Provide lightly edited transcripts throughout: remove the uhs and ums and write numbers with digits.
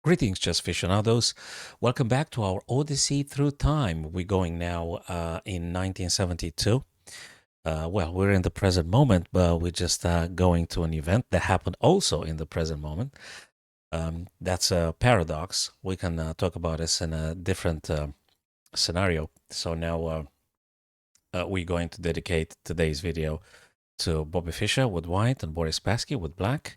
Greetings, chess aficionados. Welcome back to our Odyssey Through Time. We're going now in 1972. Well, we're in the present moment, but we're just going to an event that happened also in the present moment. That's a paradox. We can talk about this in a different scenario. So now we're going to dedicate today's video to Bobby Fischer with white and Boris Spassky with black.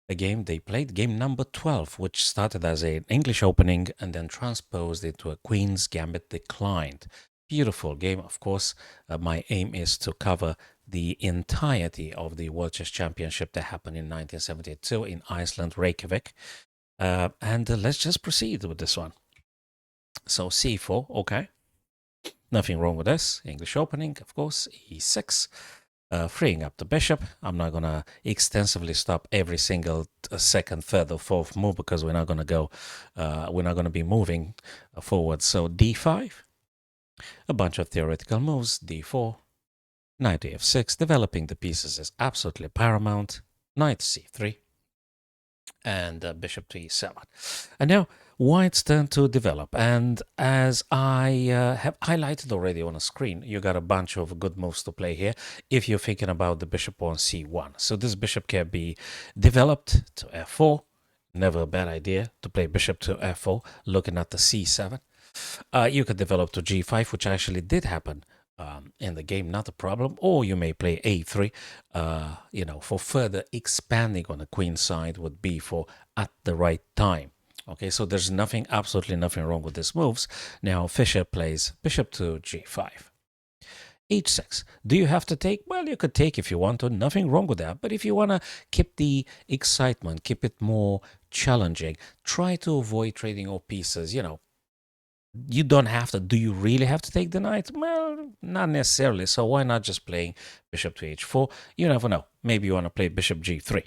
A game they played, game number 12, which started as an English opening and then transposed into a Queen's Gambit declined. Beautiful game, of course. My aim is to cover the entirety of the World Chess Championship that happened in 1972 in Iceland, Reykjavik. And let's just proceed with this one. So c4, okay. Nothing wrong with this. English opening, of course, e6. Freeing up the bishop. I'm not going to extensively stop every single second, third, or fourth move because we're not going to go, we're not going to be moving forward. So d5, a bunch of theoretical moves, d4, knight f6. Developing the pieces is absolutely paramount. Knight c3, and bishop to e7. And now white's turn to develop, and as I have highlighted already on a screen, you got a bunch of good moves to play here if you're thinking about the bishop on c1. So this bishop can be developed to f4. Never a bad idea to play bishop to f4, looking at the c7. You could develop to g5, which actually did happen in the game, not a problem. Or you may play a3, for further expanding on the queen side with b4 at the right time. Okay, so there's absolutely nothing wrong with these moves. Now Fischer plays bishop to g5. h6. Do you have to take? Well, you could take if you want to. Nothing wrong with that. But if you want to keep the excitement, keep it more challenging, try to avoid trading off pieces, you don't have to. Do you really have to take the knight? Well, not necessarily. So why not just playing bishop to h4? You never know. Maybe you want to play bishop g3.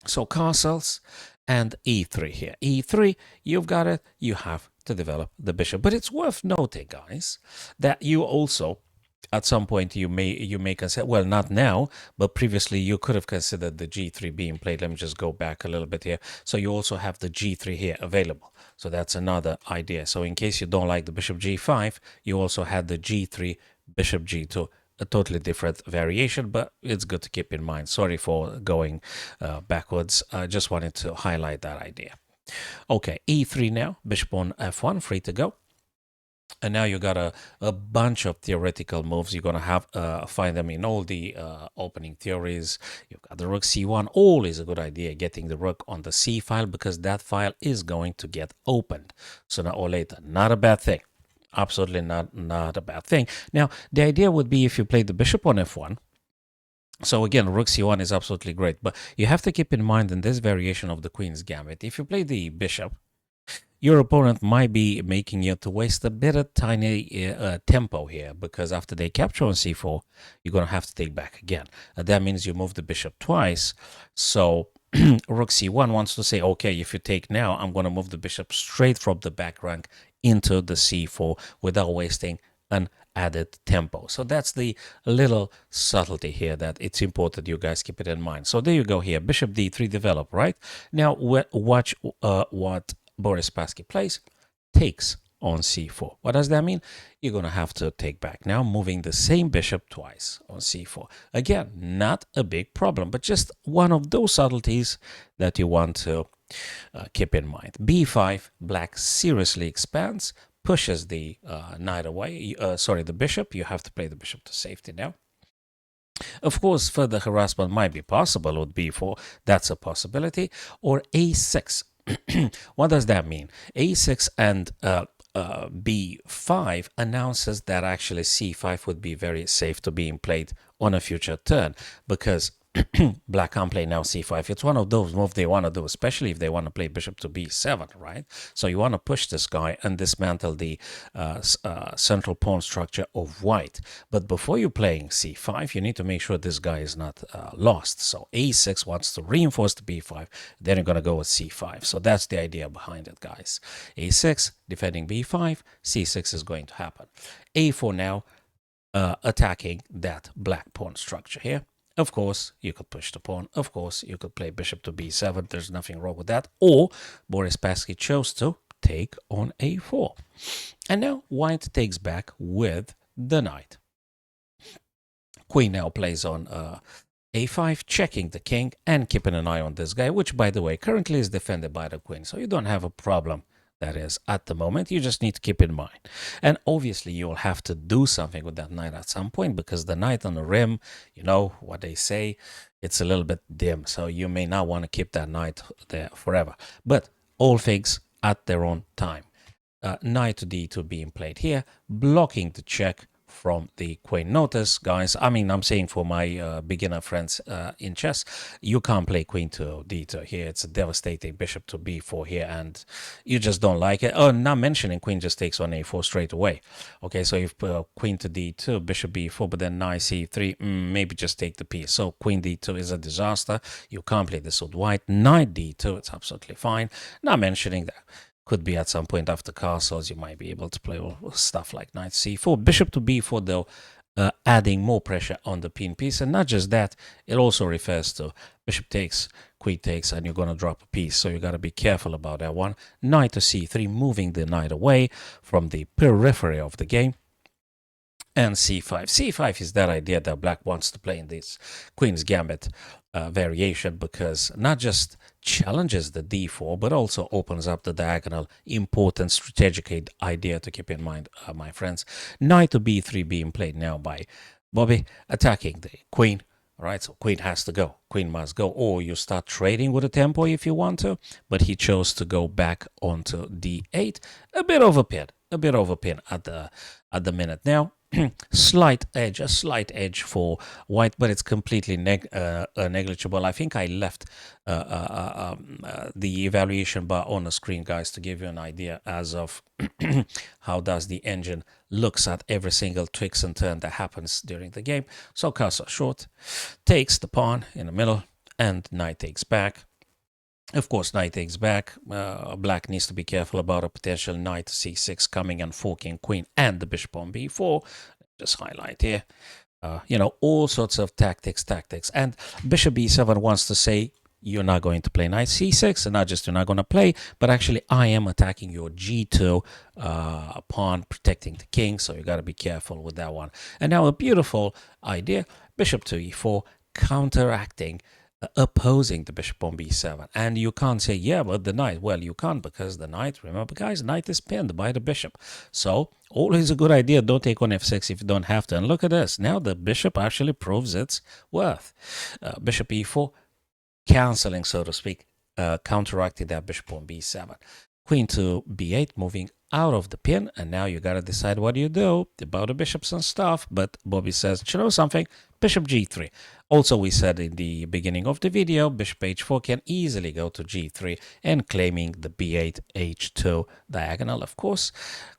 So castles and e3 here. e3, you've got it. You have to develop the bishop. But it's worth noting, guys, that you also, at some point, you may consider, well, not now, but previously you could have considered the g3 being played. Let me just go back a little bit here. So you also have the g3 here available. So that's another idea. So in case you don't like the bishop g5, you also had the g3, bishop g2, a totally different variation, but it's good to keep in mind. Sorry for going backwards. I just wanted to highlight that idea. Okay, e3 now, bishop on f1, free to go. And now you got a bunch of theoretical moves. You're going to have find them in all the opening theories. You've got the rook c1. Always a good idea getting the rook on the c file because that file is going to get opened sooner or later. Not a bad thing. Absolutely not a bad thing. Now, the idea would be if you play the bishop on f1. So again, rook c1 is absolutely great. But you have to keep in mind in this variation of the Queen's Gambit, if you play the bishop, your opponent might be making you to waste a bit of tiny tempo here because after they capture on c4, you're going to have to take back again. That means you move the bishop twice. So rook c1 wants to say, okay, if you take now, I'm going to move the bishop straight from the back rank into the c4 without wasting an added tempo. So that's the little subtlety here that it's important you guys keep it in mind. So there you go here, bishop d3 develop, right? Now watch what Boris Spassky plays, takes on c4. What does that mean? You're going to have to take back now, moving the same bishop twice on c4. Again, not a big problem, but just one of those subtleties that you want to keep in mind. b5, black seriously expands, pushes the knight away, the bishop. You have to play the bishop to safety now. Of course, further harassment might be possible with b4. That's a possibility. Or a6. What does that mean? a6 and b5 announces that actually c5 would be very safe to being played on a future turn because black can't play now c5. It's one of those moves they want to do, especially if they want to play bishop to b7, right? So you want to push this guy and dismantle the central pawn structure of white. But before you're playing c5, you need to make sure this guy is not lost. So a6 wants to reinforce the b5, then you're going to go with c5. So that's the idea behind it, guys. a6, defending b5, c6 is going to happen. a4 now, attacking that black pawn structure here. Of course, you could push the pawn. Of course, you could play bishop to b7. There's nothing wrong with that. Or Boris Spassky chose to take on a4. And now white takes back with the knight. Queen now plays on a5, checking the king and keeping an eye on this guy, which, by the way, currently is defended by the queen. So you don't have a problem, that is, at the moment. You just need to keep in mind. And obviously, you'll have to do something with that knight at some point, because the knight on the rim, you know what they say, it's a little bit dim. So you may not want to keep that knight there forever. But all things at their own time. Knight to d2 being played here, blocking the check from the queen. Notice, guys, I mean, I'm saying for my beginner friends in chess, you can't play queen to d2 here. It's a devastating bishop to b4 here, and you just don't like it. Oh, not mentioning queen just takes on a4 straight away. Okay, so if queen to d2, bishop b4, but then knight c3, maybe just take the piece. So queen d2 is a disaster. You can't play this with white. Knight d2, it's absolutely fine. Not mentioning that. Could be at some point after castles, you might be able to play stuff like knight c4. Bishop to b4, though, adding more pressure on the pin piece. And not just that, it also refers to bishop takes, queen takes, and you're going to drop a piece. So you got to be careful about that one. Knight to c3, moving the knight away from the periphery of the game. And c5. c5 is that idea that black wants to play in this queen's gambit variation, because not just challenges the d4, but also opens up the diagonal. Important strategic idea to keep in mind, my friends. Knight to b3 being played now by Bobby, attacking the queen. All right, so queen has to go. Queen must go. Or you start trading with a tempo if you want to, but he chose to go back onto d8. A bit of a pin at the minute now. A slight edge for white, but it's completely negligible. I think I left the evaluation bar on the screen, guys, to give you an idea as of how does the engine looks at every single twists and turn that happens during the game. So castle short, takes the pawn in the middle, and knight takes back. Of course, knight takes back. Black needs to be careful about a potential knight c6 coming and forking queen and the bishop on b4. Just highlight here. You know, all sorts of tactics. And bishop b7 wants to say you're not going to play knight c6, and not just you're not going to play, but actually I am attacking your g2 pawn, protecting the king. So you got to be careful with that one. And now a beautiful idea, bishop to e4, counteracting, opposing the bishop on b7. And you can't say, yeah, but the knight. Well, you can't, because the knight, remember, guys, knight is pinned by the bishop. So always a good idea, don't take on f6 if you don't have to. And look at this. Now the bishop actually proves its worth. Bishop e4, canceling, so to speak, counteracting that bishop on b7. Queen to b8, moving out of the pin, and now you got to decide what you do about the bishops and stuff. But Bobby says, you know something, bishop g3. Also, we said in the beginning of the video, bishop h4 can easily go to g3 and claiming the b8 h2 diagonal, of course.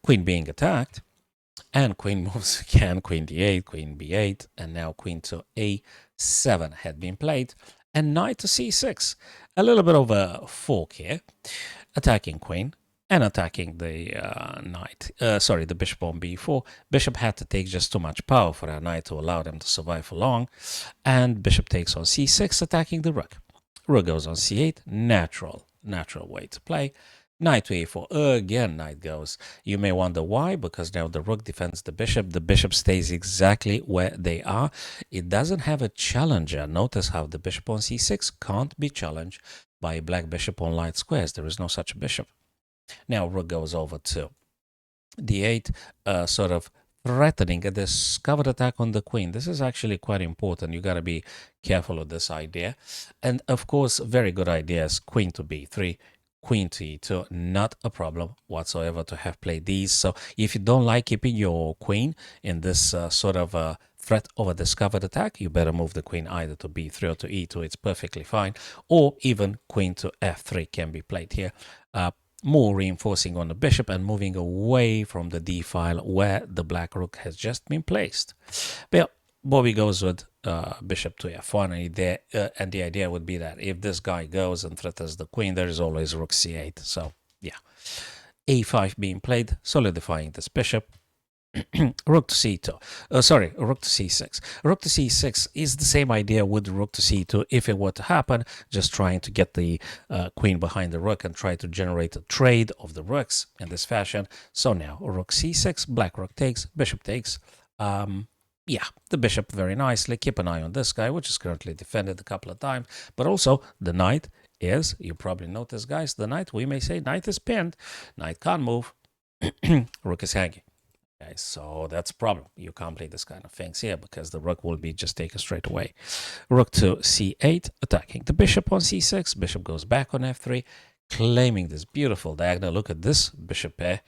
Queen being attacked, and queen moves again, queen d8, queen b8, and now queen to a7 had been played, and knight to c6. A little bit of a fork here, attacking queen and attacking the the bishop on b4. Bishop had to take just too much power for that knight to allow them to survive for long. And bishop takes on c6, attacking the rook. Rook goes on c8, natural way to play. Knight to a4, again knight goes. You may wonder why, because now the rook defends the bishop. The bishop stays exactly where they are. It doesn't have a challenger. Notice how the bishop on c6 can't be challenged by a black bishop on light squares. There is no such bishop. Now rook goes over to d8, sort of threatening a discovered attack on the queen. This is actually quite important. You got to be careful of this idea. And of course, very good ideas, queen to b3, queen to e2, not a problem whatsoever to have played these. So if you don't like keeping your queen in this sort of threat of a discovered attack, you better move the queen either to b3 or to e2. It's perfectly fine. Or even queen to f3 can be played here. More reinforcing on the bishop and moving away from the d file where the black rook has just been placed. But Bobby goes with bishop to f1, and the idea would be that if this guy goes and threatens the queen, there is always rook c8. So yeah, a5 being played, solidifying this bishop. rook to c2. Sorry, rook to c6. Rook to c6 is the same idea with rook to c2 if it were to happen, just trying to get the queen behind the rook and try to generate a trade of the rooks in this fashion. So now rook c6, black rook takes, bishop takes. Yeah, the bishop very nicely. Keep an eye on this guy, which is currently defended a couple of times. But also the knight is, you probably noticed, guys, the knight, we may say knight is pinned. Knight can't move. Rook is hanging. Okay, so that's a problem. You can't play this kind of things here because the rook will be just taken straight away. Rook to c8, attacking the bishop on c6. Bishop goes back on f3, claiming this beautiful diagonal. Look at this bishop pair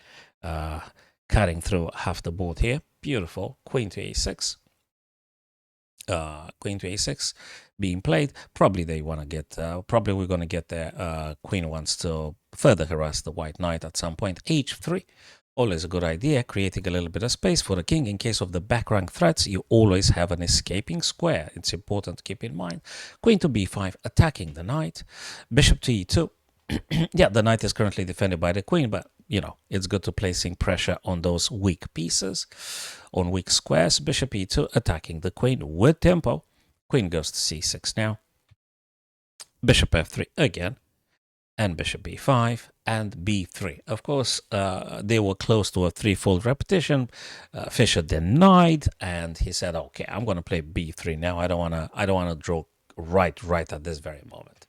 cutting through half the board here. Beautiful. Queen to a6. Queen to a6 being played. Probably they want to get, probably we're going to get there. Queen wants to further harass the white knight at some point. h3. Always a good idea, creating a little bit of space for the king. In case of the back rank threats, you always have an escaping square. It's important to keep in mind. Queen to b5, attacking the knight. Bishop to e2. Yeah, the knight is currently defended by the queen, but, you know, it's good to placing pressure on those weak pieces, on weak squares. Bishop e2, attacking the queen with tempo. Queen goes to c6 now. Bishop f3 again. And bishop b5 and b3. Of course, they were close to a threefold repetition. Fischer denied, and he said, "Okay, I'm going to play b3 now. I don't want to draw right at this very moment."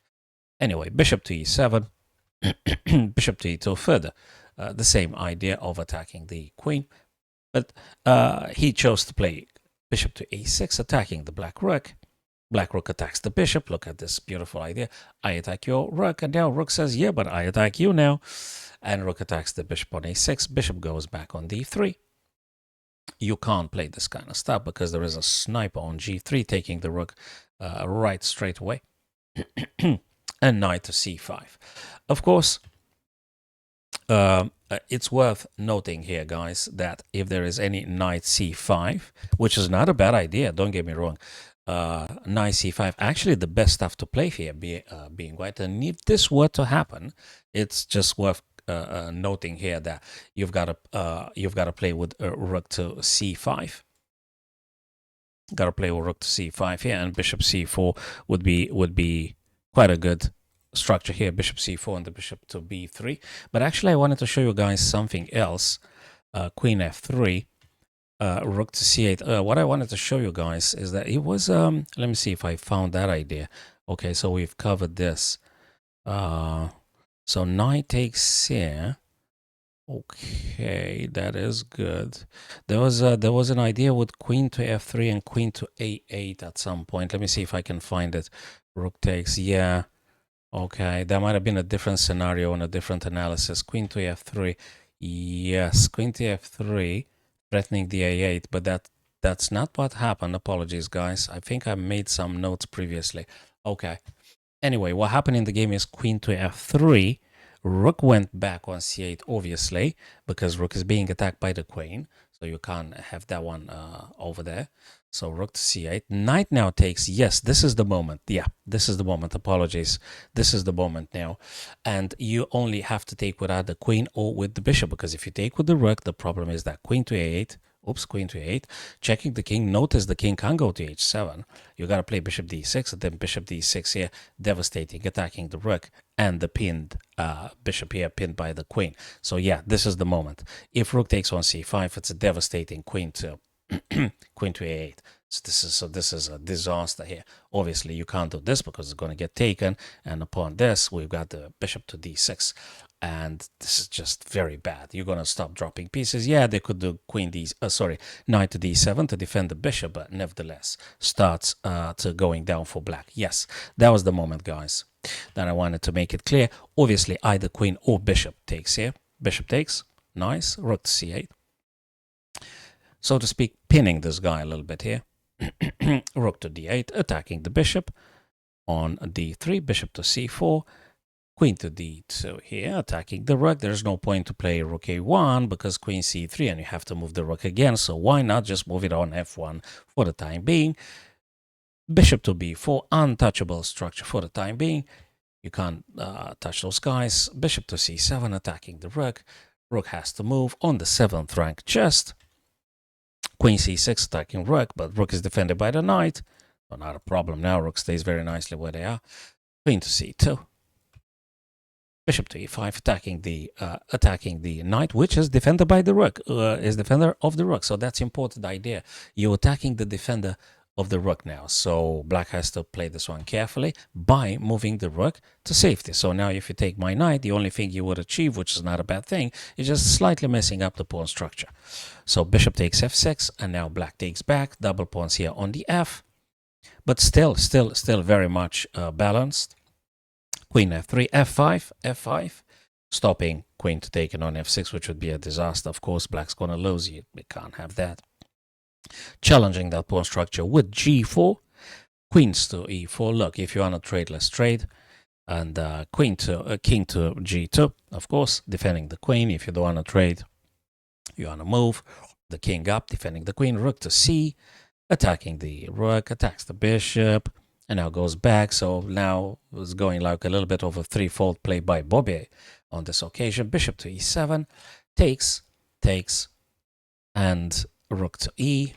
Anyway, bishop to e7, bishop to e2. Further, the same idea of attacking the queen, but he chose to play bishop to a6, attacking the black rook. Black rook attacks the bishop. Look at this beautiful idea. I attack your rook, and now rook says, yeah, but I attack you now. And rook attacks the bishop on a6. Bishop goes back on d3. You can't play this kind of stuff because there is a sniper on g3 taking the rook right straight away. And knight to c5. Of course, it's worth noting here, guys, that if there is any knight c5, which is not a bad idea, don't get me wrong, knight c5 actually the best stuff to play here, being white. And if this were to happen, it's just worth noting here that you've got to play with rook to c5. Got to play with rook to c5 here, and bishop c4 would be quite a good structure here. Bishop c4 and the bishop to b3. But actually, I wanted to show you guys something else. Queen f3. Rook to c8. What I wanted to show you guys is that it was, let me see if I found that idea. Okay, so we've covered this. So knight takes here. Okay, that is good. There was an idea with queen to f3 and queen to a8 at some point. Let me see if I can find it. Rook takes, yeah. Okay, that might have been a different scenario and a different analysis. Queen to f3. Yes, queen to f3. Threatening the a8, but that's not what happened. Apologies, guys. I think I made some notes previously. Okay. Anyway, what happened in the game is queen to f3. Rook went back on c8, obviously, because rook is being attacked by the queen. So you can't have that one over there. So rook to c8. Knight now takes, yes, this is the moment. Yeah, this is the moment. Apologies. This is the moment now. And you only have to take without the queen or with the bishop, because if you take with the rook, the problem is that queen to a8, oops, queen to a8, checking the king. Notice the king can't go to h7. You got to play bishop d6, and then bishop d6 here, devastating, attacking the rook, and the pinned bishop here, pinned by the queen. So yeah, this is the moment. If rook takes on c5, it's a devastating queen to queen to a8. So this is a disaster here. Obviously, you can't do this because it's going to get taken. And upon this, we've got the bishop to d6. And this is just very bad. You're going to stop dropping pieces. Yeah, they could do knight to d7 to defend the bishop, but nevertheless, starts to going down for black. Yes, that was the moment, guys, that I wanted to make it clear. Obviously, either queen or bishop takes here. Bishop takes. Nice. Rook to c8. So to speak, pinning this guy a little bit here. Rook to d8, attacking the bishop. On d3, bishop to c4. Queen to d2 here, attacking the rook. There's no point to play rook a1 because queen c3 and you have to move the rook again. So why not just move it on f1 for the time being? Bishop to b4, untouchable structure for the time being. You can't touch those guys. Bishop to c7, attacking the rook. Rook has to move on the 7th rank chest. Queen c6 attacking rook, but rook is defended by the knight. Well, not a problem now. Rook stays very nicely where they are. Queen to c2. Bishop to e5, attacking the knight, which is defended by the rook, is defender of the rook. So that's important idea. You're attacking the defender of the rook now. So black has to play this one carefully by moving the rook to safety. So now if you take my knight, the only thing you would achieve, which is not a bad thing, is just slightly messing up the pawn structure. So bishop takes f6, and now black takes back, double pawns here on the f, but still very much balanced. Queen f3, f5, f5, stopping queen to take it on f6, which would be a disaster. Of course, black's going to lose. We can't have that. Challenging that pawn structure with g4, queens to e4. Look, if you want to trade, let's trade. And king to g2, of course, defending the queen. If you don't want to trade, you want to move the king up, defending the queen. Rook to c, attacking the rook, attacks the bishop, and now goes back. So now it's going like a little bit of a threefold play by Bobby on this occasion. Bishop to e7, takes, and rook to e.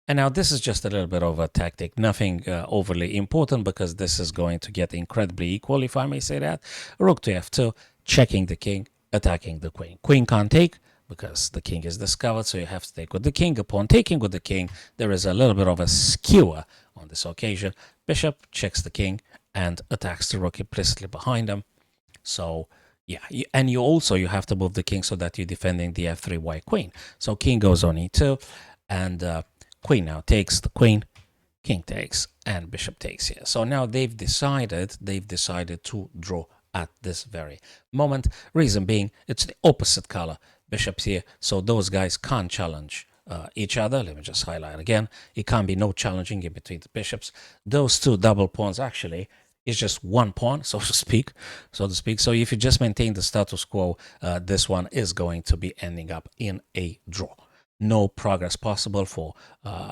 And now this is just a little bit of a tactic, nothing overly important, because this is going to get incredibly equal, if I may say that. Rook to f2, checking the king, attacking the queen. Queen can't take because the king is discovered, so you have to take with the king. Upon taking with the king, there is a little bit of a skewer on this occasion. Bishop checks the king and attacks the rook implicitly behind him. So yeah, and you have to move the king so that you're defending the f3 white queen. So king goes on e2, and queen now takes the queen, king takes, and bishop takes here. So now they've decided to draw at this very moment. Reason being, it's the opposite color bishops here, so those guys can't challenge each other. Let me just highlight again. It can't be no challenging in between the bishops. Those two double pawns actually is just one pawn, so to speak. So if you just maintain the status quo, this one is going to be ending up in a draw. No progress possible for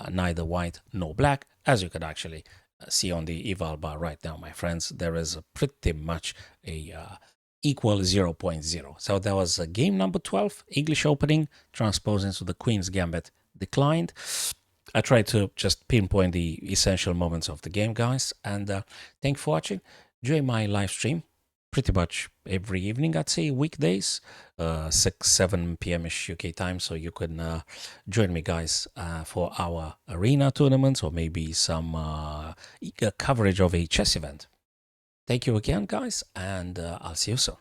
neither white nor black, as you could actually see on the eval bar right now, my friends. There is pretty much a equal 0.0. So that was game number 12, English opening, transposing to the Queen's Gambit declined. I tried to just pinpoint the essential moments of the game, guys, and thank you for watching. Join my live stream pretty much every evening, I'd say, weekdays, 6-7 p.m.-ish UK time, so you can join me, guys, for our arena tournaments or maybe some coverage of a chess event. Thank you again, guys, and I'll see you soon.